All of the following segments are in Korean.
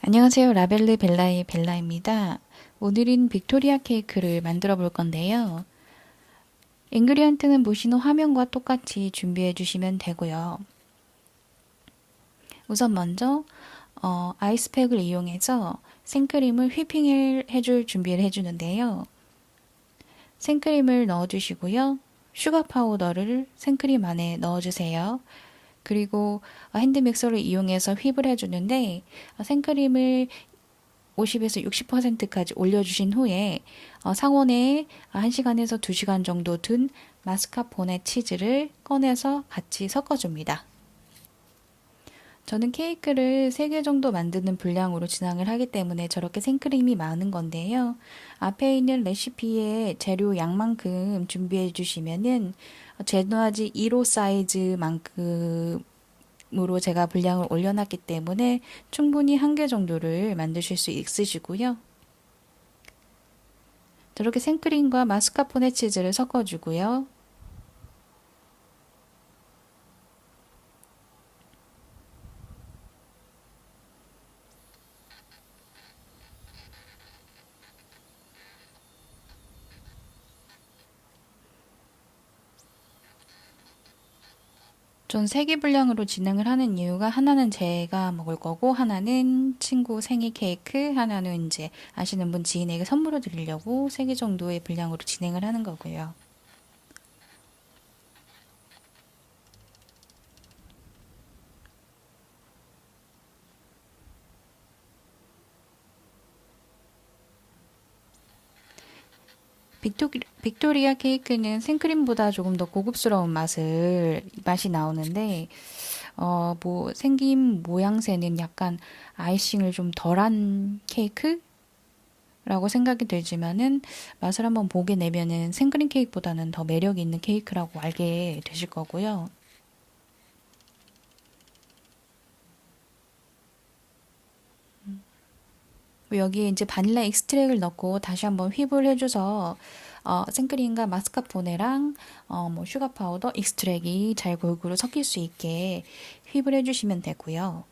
안녕하세요. 라벨르 벨라의 벨라입니다. 오늘은 빅토리아 케이크를 만들어 볼 건데요. 인그리언트는 보시는 화면과 똑같이 준비해 주시면 되고요. 우선 먼저 아이스팩을 이용해서 생크림을 휘핑을 해줄 준비를 해주는데요. 생크림을 넣어주시고요. 슈가 파우더를 생크림 안에 넣어주세요. 그리고 핸드 믹서를 이용해서 whip을 해주는데 생크림을 50에서 60%까지 올려주신 후에 상온에 1시간에서 2시간 정도 둔 마스카포네 치즈를 꺼내서 같이 섞어줍니다. 저는 케이크를 3개 정도 만드는 분량으로 진행을 하기 때문에 저렇게 생크림이 많은 건데요. 앞에 있는 레시피에 재료 양만큼 준비해 주시면은 제너지 1호 사이즈만큼 으로 제가 분량을 올려놨기 때문에 충분히 1개 정도를 만드실 수 있으시고요. 저렇게 생크림과 마스카포네 치즈를 섞어주고요. 전 3개 분량으로 진행을 하는 이유가 하나는 제가 먹을 거고 하나는 친구 생일 케이크, 하나는 이제 아시는 분 지인에게 선물을 드리려고 3개 정도의 분량으로 진행을 하는 거고요. 빅토리아 케이크는 생크림보다 조금 더 고급스러운 맛이 나오는데, 뭐, 생김 모양새는 약간 아이싱을 좀 덜한 케이크라고 생각이 들지만은 맛을 한번 보게 내면은 생크림 케이크보다는 더 매력 있는 케이크라고 알게 되실 거고요. 여기에 이제 바닐라 익스트랙을 넣고 다시 한번 휘블 해줘서 생크림과 마스카포네랑 뭐 슈가 파우더, 익스트랙이 잘 골고루 섞일 수 있게 휘블 해주시면 되고요.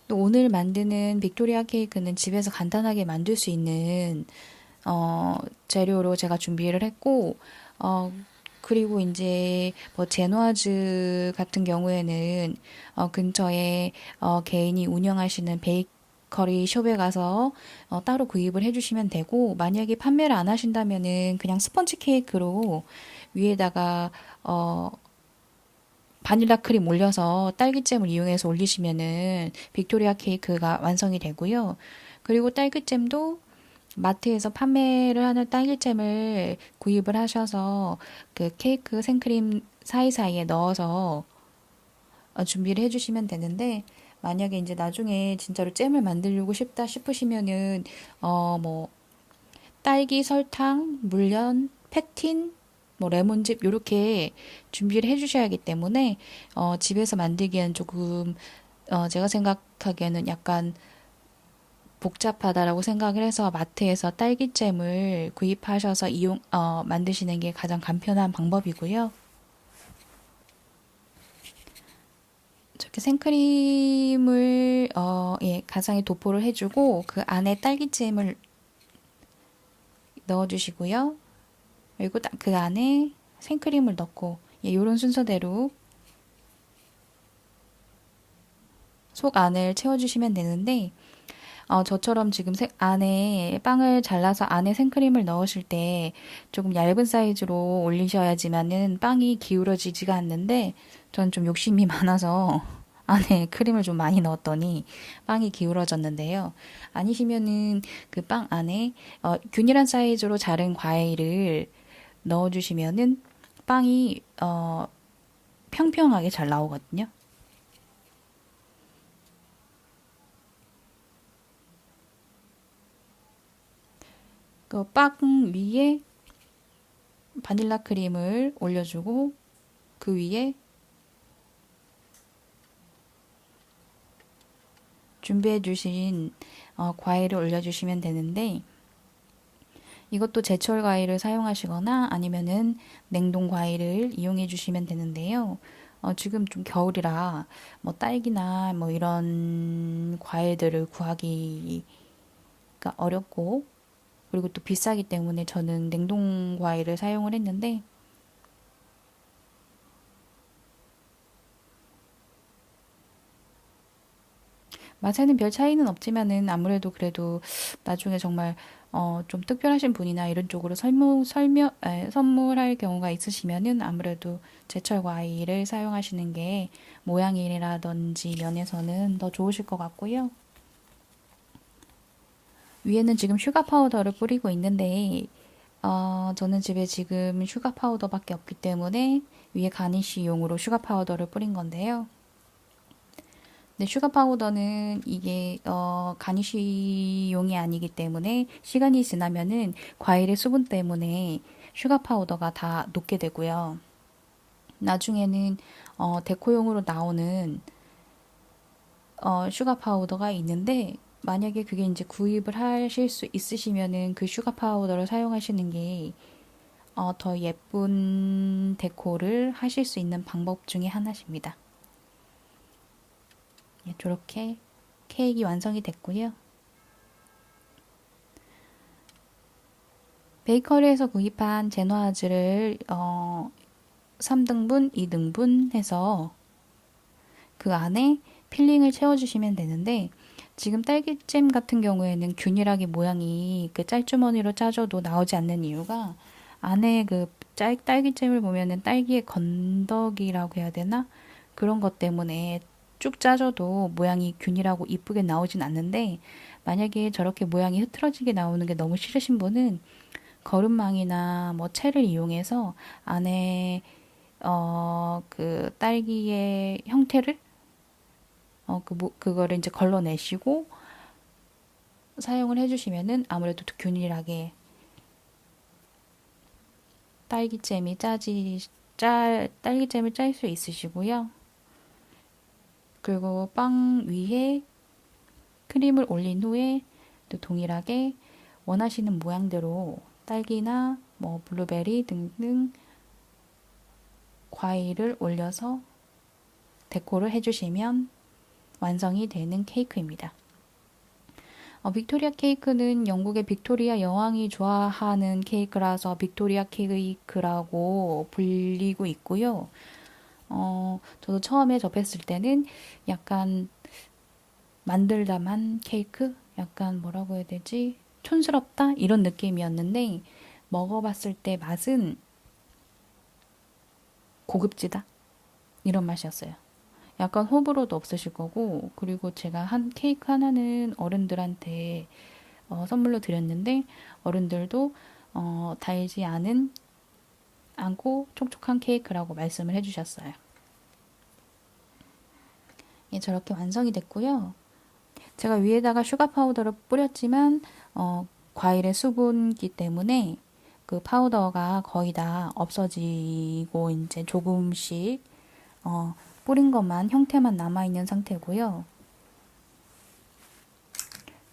또 오늘 만드는 빅토리아 케이크는 집에서 간단하게 만들 수 있는 재료로 제가 준비를 했고, 어, 그리고 이제 뭐 제노아즈 같은 경우에는 근처에 개인이 운영하시는 베이커리 숍에 가서 따로 구입을 해주시면 되고, 만약에 판매를 안 하신다면은 그냥 스펀지 케이크로 위에다가 바닐라 크림 올려서 딸기잼을 이용해서 올리시면은 빅토리아 케이크가 완성이 되고요. 그리고 딸기잼도 마트에서 판매를 하는 딸기잼을 구입을 하셔서 그 케이크 생크림 사이사이에 넣어서 준비를 해주시면 되는데, 만약에 이제 나중에 진짜로 잼을 만들고 싶다 싶으시면은 뭐 딸기, 설탕, 물엿, 페틴, 뭐 레몬즙 요렇게 준비를 해주셔야 하기 때문에 집에서 만들기엔 조금 제가 생각하기에는 약간 복잡하다라고 생각을 해서 마트에서 딸기잼을 구입하셔서 만드시는 게 가장 간편한 방법이고요. 저렇게 생크림을 예, 가상에 도포를 해주고 그 안에 딸기잼을 넣어주시고요. 그리고 그 안에 생크림을 넣고 예, 이런 순서대로 속 안을 채워주시면 되는데 저처럼 지금 안에 빵을 잘라서 안에 생크림을 넣으실 때 조금 얇은 사이즈로 올리셔야지만은 빵이 기울어지지가 않는데 전 좀 욕심이 많아서 안에 크림을 좀 많이 넣었더니 빵이 기울어졌는데요. 아니시면은 그 빵 안에 균일한 사이즈로 자른 과일을 넣어주시면은 빵이 평평하게 잘 나오거든요. 그 빵 위에 바닐라 크림을 올려주고 그 위에 준비해 주신 과일을 올려주시면 되는데 이것도 제철 과일을 사용하시거나 아니면은 냉동 과일을 이용해 주시면 되는데요. 지금 좀 겨울이라 뭐 딸기나 뭐 이런 과일들을 구하기가 어렵고 그리고 또 비싸기 때문에 저는 냉동 과일을 사용을 했는데 맛에는 별 차이는 없지만은 아무래도 그래도 나중에 정말 좀 특별하신 분이나 이런 쪽으로 선물할 경우가 있으시면은 아무래도 제철 과일을 사용하시는 게 모양이라든지 면에서는 더 좋으실 것 같고요. 위에는 지금 슈가 파우더를 뿌리고 있는데 저는 집에 지금 슈가 파우더밖에 없기 때문에 위에 가니쉬용으로 슈가 파우더를 뿌린 건데요. 근데 슈가 파우더는 이게 가니쉬용이 아니기 때문에 시간이 지나면은 과일의 수분 때문에 슈가 파우더가 다 녹게 되고요. 나중에는 데코용으로 나오는 슈가 파우더가 있는데 만약에 그게 이제 구입을 하실 수 있으시면은 그 슈가 파우더를 사용하시는 게 더 예쁜 데코를 하실 수 있는 방법 중에 하나십니다. 예, 저렇게 케이크 완성이 됐고요. 베이커리에서 구입한 제노아즈를 3등분, 2등분 해서 그 안에 필링을 채워주시면 되는데 지금 딸기잼 같은 경우에는 균일하게 모양이 그 짤주머니로 짜줘도 나오지 않는 이유가 안에 그 딸기잼을 보면은 딸기의 건더기라고 해야 되나? 그런 것 때문에 쭉 짜줘도 모양이 균일하고 이쁘게 나오진 않는데 만약에 저렇게 모양이 흐트러지게 나오는 게 너무 싫으신 분은 거름망이나 뭐 채를 이용해서 안에 그 딸기의 형태를 그거를 이제 걸러내시고 사용을 해주시면은 아무래도 더 균일하게 딸기잼이 딸기잼을 짤 수 있으시고요. 그리고 빵 위에 크림을 올린 후에 또 동일하게 원하시는 모양대로 딸기나 뭐 블루베리 등등 과일을 올려서 데코를 해주시면 완성이 되는 케이크입니다. 빅토리아 케이크는 영국의 빅토리아 여왕이 좋아하는 케이크라서 빅토리아 케이크라고 불리고 있고요. 저도 처음에 접했을 때는 약간 만들다만 케이크? 약간 뭐라고 해야 되지? 촌스럽다? 이런 느낌이었는데 먹어봤을 때 맛은 고급지다? 이런 맛이었어요. 약간 호불호도 없으실 거고 그리고 제가 한 케이크 하나는 어른들한테 선물로 드렸는데 어른들도 달지 않고 촉촉한 케이크라고 말씀을 해주셨어요. 예, 저렇게 완성이 됐고요. 제가 위에다가 슈가 파우더를 뿌렸지만 과일의 수분기 때문에 그 파우더가 거의 다 없어지고 이제 조금씩 뿌린 것만 형태만 남아있는 상태고요.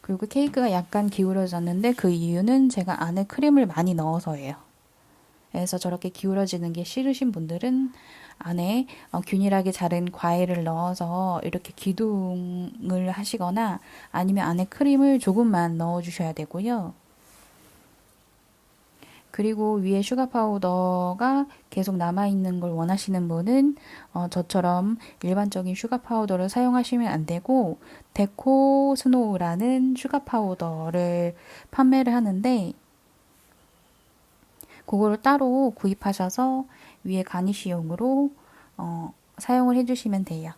그리고 케이크가 약간 기울어졌는데 그 이유는 제가 안에 크림을 많이 넣어서예요. 그래서 저렇게 기울어지는 게 싫으신 분들은 안에 균일하게 자른 과일을 넣어서 이렇게 기둥을 하시거나 아니면 안에 크림을 조금만 넣어주셔야 되고요. 그리고 위에 슈가 파우더가 계속 남아있는 걸 원하시는 분은 저처럼 일반적인 슈가 파우더를 사용하시면 안 되고 데코 스노우라는 슈가 파우더를 판매를 하는데 그거를 따로 구입하셔서 위에 가니쉬용으로 사용을 해주시면 돼요.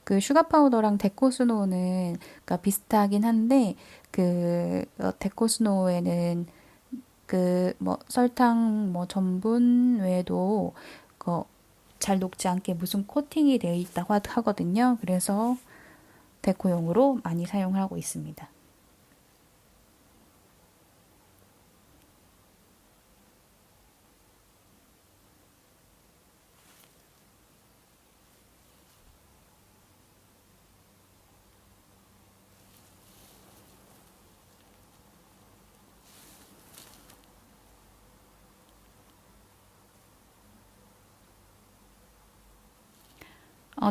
그 슈가 파우더랑 데코 스노우는 그러니까 비슷하긴 한데 그 데코 스노우에는 그 뭐 설탕 뭐 전분 외에도 그 잘 녹지 않게 무슨 코팅이 되어 있다고 하거든요. 그래서 데코용으로 많이 사용을 하고 있습니다.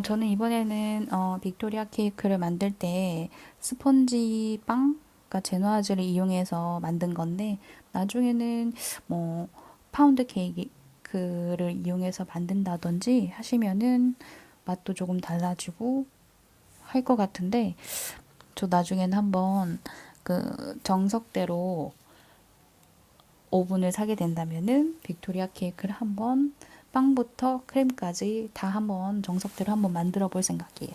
저는 이번에는 빅토리아 케이크를 만들 때 스펀지 빵, 그러니까 제노아즈를 이용해서 만든 건데 나중에는 뭐 파운드 케이크를 이용해서 만든다든지 하시면은 맛도 조금 달라지고 할 것 같은데 저 나중에는 한번 그 정석대로 오븐을 사게 된다면은 빅토리아 케이크를 한번 빵부터 크림까지 다 한번 정석대로 한번 만들어 볼 생각이에요.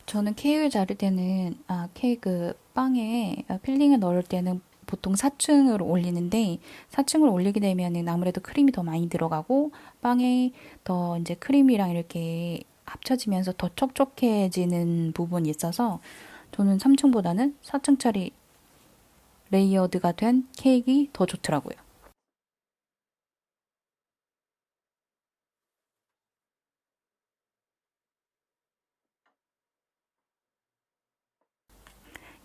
저는 케이크를 자를 때는 케이크 빵에 필링을 넣을 때는 보통 4층으로 올리는데 4층으로 올리게 되면은 아무래도 크림이 더 많이 들어가고 빵에 더 이제 크림이랑 이렇게 합쳐지면서 더 촉촉해지는 부분이 있어서 저는 3층보다는 4층짜리 레이어드가 된 케이크가 더 좋더라고요.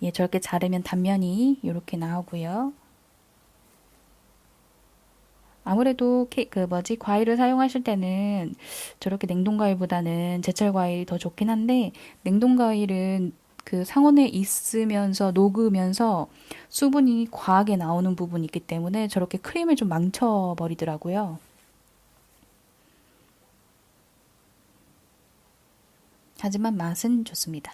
예, 저렇게 자르면 단면이 이렇게 나오고요. 아무래도 과일을 사용하실 때는 저렇게 냉동 과일보다는 제철 과일이 더 좋긴 한데, 냉동 과일은 그 상온에 있으면서 녹으면서 수분이 과하게 나오는 부분이 있기 때문에 저렇게 크림을 좀 망쳐버리더라고요. 하지만 맛은 좋습니다.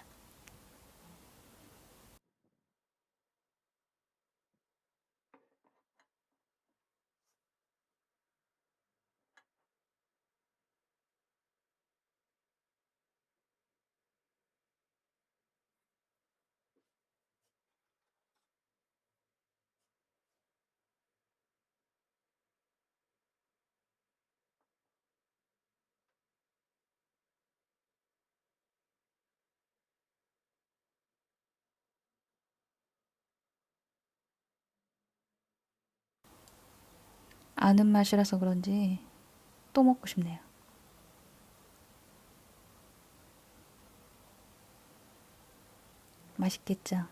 아는 맛이라서 그런지 또 먹고 싶네요. 맛있겠죠?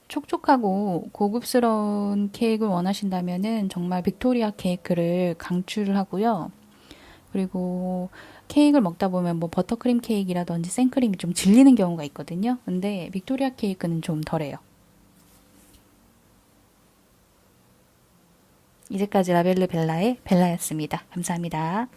촉촉하고 고급스러운 케이크를 원하신다면은 정말 빅토리아 케이크를 강추를 하고요. 그리고 케이크를 먹다 보면 뭐 버터크림 케이크라든지 생크림이 좀 질리는 경우가 있거든요. 근데 빅토리아 케이크는 좀 덜해요. 이제까지 라벨르 벨라의 벨라였습니다. 감사합니다.